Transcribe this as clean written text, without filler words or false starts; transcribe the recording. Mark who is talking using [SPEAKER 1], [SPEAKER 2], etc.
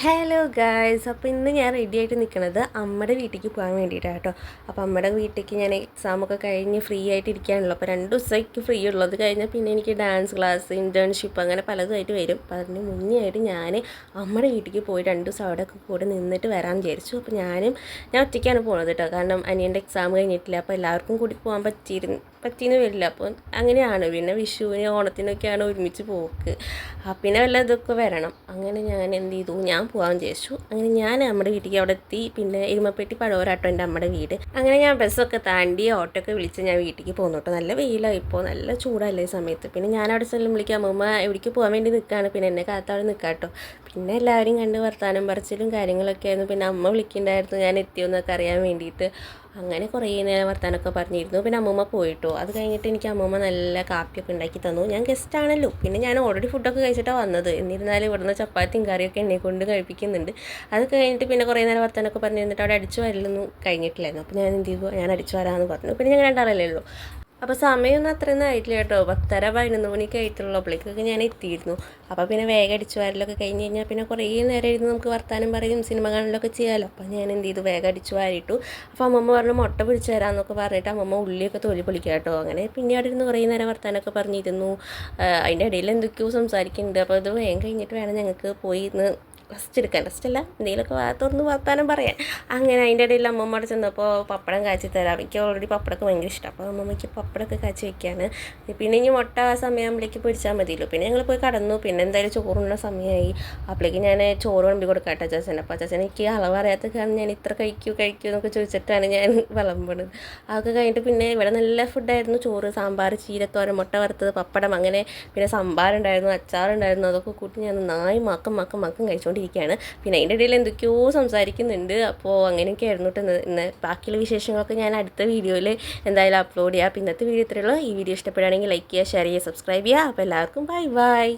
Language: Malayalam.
[SPEAKER 1] ഹലോ ഗായ്സ്, അപ്പോൾ ഇന്ന് ഞാൻ റെഡി ആയിട്ട് നിൽക്കുന്നത് അമ്മയുടെ വീട്ടിലേക്ക് പോകാൻ വേണ്ടിയിട്ടാണ് കേട്ടോ. അപ്പോൾ അമ്മയുടെ വീട്ടിലേക്ക് ഞാൻ എക്സാമൊക്കെ കഴിഞ്ഞ് ഫ്രീ ആയിട്ട് ഇരിക്കുകയാണല്ലോ. അപ്പോൾ 2 ദിവസത്തേക്ക് ഫ്രീ ഉള്ളത് കഴിഞ്ഞാൽ പിന്നെ എനിക്ക് ഡാൻസ് ക്ലാസ്, ഇൻറ്റേൺഷിപ്പ് അങ്ങനെ പലതുമായിട്ട് വരും. അപ്പോൾ അതിന് മുന്നേ ആയിട്ട് ഞാൻ അമ്മയുടെ വീട്ടിലേക്ക് പോയി 2 ദിവസം അവിടെയൊക്കെ കൂടെ നിന്നിട്ട് വരാമെന്ന് വിചാരിച്ചു. അപ്പോൾ ഞാൻ ഒറ്റയ്ക്കാണ് പോകുന്നത് കേട്ടോ. കാരണം അനിയൻ്റെ എക്സാം കഴിഞ്ഞിട്ടില്ല. അപ്പോൾ എല്ലാവർക്കും കൂടി പോകാൻ പറ്റിയെന്ന് വരില്ല. അപ്പോൾ അങ്ങനെയാണ്. പിന്നെ വിഷുവിന് ഓണത്തിനൊക്കെയാണ് ഒരുമിച്ച് പോക്ക്. പിന്നെ വല്ല ഇതൊക്കെ വരണം. അങ്ങനെ ഞാൻ എന്ത് ചെയ്തു, ഞാൻ പോകാൻ വിചാരിച്ചു. അങ്ങനെ ഞാൻ നമ്മുടെ വീട്ടിലേക്ക് അവിടെ എത്തി. പിന്നെ ഇരുമപ്പെട്ടി പഴവരാട്ടോ എൻ്റെ അമ്മയുടെ വീട്. അങ്ങനെ ഞാൻ ബസ്സൊക്കെ താണ്ടി ഓട്ടോ ഒക്കെ വിളിച്ച് ഞാൻ വീട്ടിലേക്ക് പോകുന്നു കേട്ടോ. നല്ല വെയിലാണ് ഇപ്പോൾ, നല്ല ചൂടല്ലേ ഈ സമയത്ത്. പിന്നെ ഞാൻ അവിടെ സ്ഥലം വിളിക്കാം, അമ്മമ്മ എവിടേക്ക് പോകാൻ വേണ്ടി നിൽക്കുകയാണ്. പിന്നെ എന്നെ കാത്തവിടെ നിൽക്കാം കേട്ടോ. പിന്നെ എല്ലാവരും കണ്ട് വർത്താനം പറച്ചിലും കാര്യങ്ങളൊക്കെ ആയിരുന്നു. പിന്നെ അമ്മ വിളിക്കുന്നുണ്ടായിരുന്നു ഞാൻ എത്തിയോന്നൊക്കെ അറിയാൻ വേണ്ടിയിട്ട്. അങ്ങനെ കുറേ നേരം വർത്താനമൊക്കെ പറഞ്ഞിരുന്നു. പിന്നെ അമ്മമ്മ പോയിട്ടോ. അത് കഴിഞ്ഞിട്ട് എനിക്ക് അമ്മമ്മ നല്ല കാപ്പിയൊക്കെ ഉണ്ടാക്കി തന്നു. ഞാൻ ഗസ്റ്റാണല്ലോ, പിന്നെ ഞാൻ ഓൾറെഡി ഫുഡൊക്കെ കഴിച്ചിട്ടാണ് വന്നത്. എന്നിരുന്നാലും ഇവിടുന്ന് ചപ്പാത്തിയും കറിയൊക്കെ എന്നെ കൊണ്ട് കഴിപ്പിക്കുന്നുണ്ട്. അത് കഴിഞ്ഞിട്ട് പിന്നെ കുറേ നേരം വർത്താനമൊക്കെ പറഞ്ഞിരുന്നിട്ട് അവിടെ അടിച്ചു വരലൊന്നും കഴിഞ്ഞിട്ടില്ലായിരുന്നു. അപ്പോൾ ഞാൻ എന്ത് ചെയ്തു, ഞാൻ അടിച്ചു വരാമെന്ന് പറഞ്ഞു. പിന്നെ ഞങ്ങൾ രണ്ടാളല്ലേ ഉള്ളൂ. അപ്പോൾ സമയമൊന്നും അത്രയൊന്നും ആയിട്ടില്ല കേട്ടോ. 10:30-11 മണിക്ക് ആയിട്ടുള്ളപ്പോഴേക്കൊക്കെ ഞാൻ എത്തിയിരുന്നു. അപ്പോൾ പിന്നെ വേഗം അടിച്ചു വാരലൊക്കെ കഴിഞ്ഞ് കഴിഞ്ഞാൽ പിന്നെ കുറേ നേരം ഇരുന്ന് നമുക്ക് വർത്താനം പറയും സിനിമ കാണലൊക്കെ ചെയ്യാമല്ലോ. അപ്പോൾ ഞാൻ എന്ത് ചെയ്തു, വേഗം അടിച്ചു വാരിട്ടു. അപ്പോൾ അമ്മമ്മ പറഞ്ഞു മുട്ട പിടിച്ചു തരാമെന്നൊക്കെ പറഞ്ഞിട്ട് അമ്മമ്മ ഉള്ളിയൊക്കെ തൊലി പൊളിക്കുക കേട്ടോ. അങ്ങനെ പിന്നെ അവിടെ ഇരുന്ന് കുറേ നേരം വർത്താനമൊക്കെ പറഞ്ഞിരുന്നു. അതിൻ്റെ ഇടയിൽ എന്തൊക്കെയോ സംസാരിക്കുന്നുണ്ട്. അപ്പോൾ ഇത് വേഗം കഴിഞ്ഞിട്ട് വേണം ഞങ്ങൾക്ക് പോയി ഇന്ന് റെസ്റ്റ് അല്ല എന്തെങ്കിലുമൊക്കെ തുറന്ന് വർത്താനം പറയാൻ. അങ്ങനെ അതിൻ്റെ ഇടയിൽ അമ്മമ്മയോട് ചെന്നപ്പോൾ പപ്പടം കാച്ചി തരാം. എനിക്ക് ഓൾറെഡി പപ്പടമൊക്കെ ഭയങ്കര ഇഷ്ടം. അപ്പോൾ അമ്മമ്മയ്ക്ക് പപ്പടമൊക്കെ കാച്ചി വയ്ക്കുകയാണ്. പിന്നെ ഇനി മുട്ട സമയമാകുമ്പോഴേക്ക് പൊരിച്ചാൽ മതിയല്ലോ. പിന്നെ ഞങ്ങൾ പോയി കടന്നു. പിന്നെ എന്തായാലും ചോറുണ്ണ സമയമായി. അപ്പോഴേക്ക് ഞാൻ ചോറ് വിളമ്പി കൊടുക്കാം കേട്ടോ അച്ചാച്ചൻ. അപ്പോൾ അച്ചാച്ചൻ എനിക്ക് അളവ് അറിയാത്ത കാരണം ഞാൻ ഇത്ര കഴിക്കൂ എന്നൊക്കെ ചോദിച്ചിട്ടാണ് ഞാൻ വിളമ്പണത്. അതൊക്കെ കഴിഞ്ഞിട്ട് പിന്നെ ഇവിടെ നല്ല ഫുഡായിരുന്നു. ചോറ്, സാമ്പാർ, ചീരത്തോരൻ, മുട്ട വറുത്തത്, പപ്പടം, അങ്ങനെ പിന്നെ സംഭാറുണ്ടായിരുന്നു, അച്ചാറുണ്ടായിരുന്നു. അതൊക്കെ കൂട്ടി ഞാൻ നന്നായി മക്കം കഴിച്ചുകൊണ്ട് ഇരിക്കുകയാണ്. പിന്നെ അതിൻ്റെ ഇടയിൽ എന്തൊക്കെയോ സംസാരിക്കുന്നുണ്ട്. അപ്പോൾ അങ്ങനെയൊക്കെ ആയിരുന്നു കേട്ടോ ഇന്ന്. ബാക്കിയുള്ള വിശേഷങ്ങളൊക്കെ ഞാൻ അടുത്ത വീഡിയോയിൽ എന്തായാലും അപ്ലോഡ് ചെയ്യാം. അപ്പോൾ ഇന്നത്തെ വീഡിയോ ഇത്രയുള്ളൂ. ഈ വീഡിയോ ഇഷ്ടപ്പെടുകയാണെങ്കിൽ ലൈക്ക് ചെയ്യുക, ഷെയർ ചെയ്യുക, സബ്സ്ക്രൈബ് ചെയ്യുക. അപ്പോൾ എല്ലാവർക്കും ബൈ.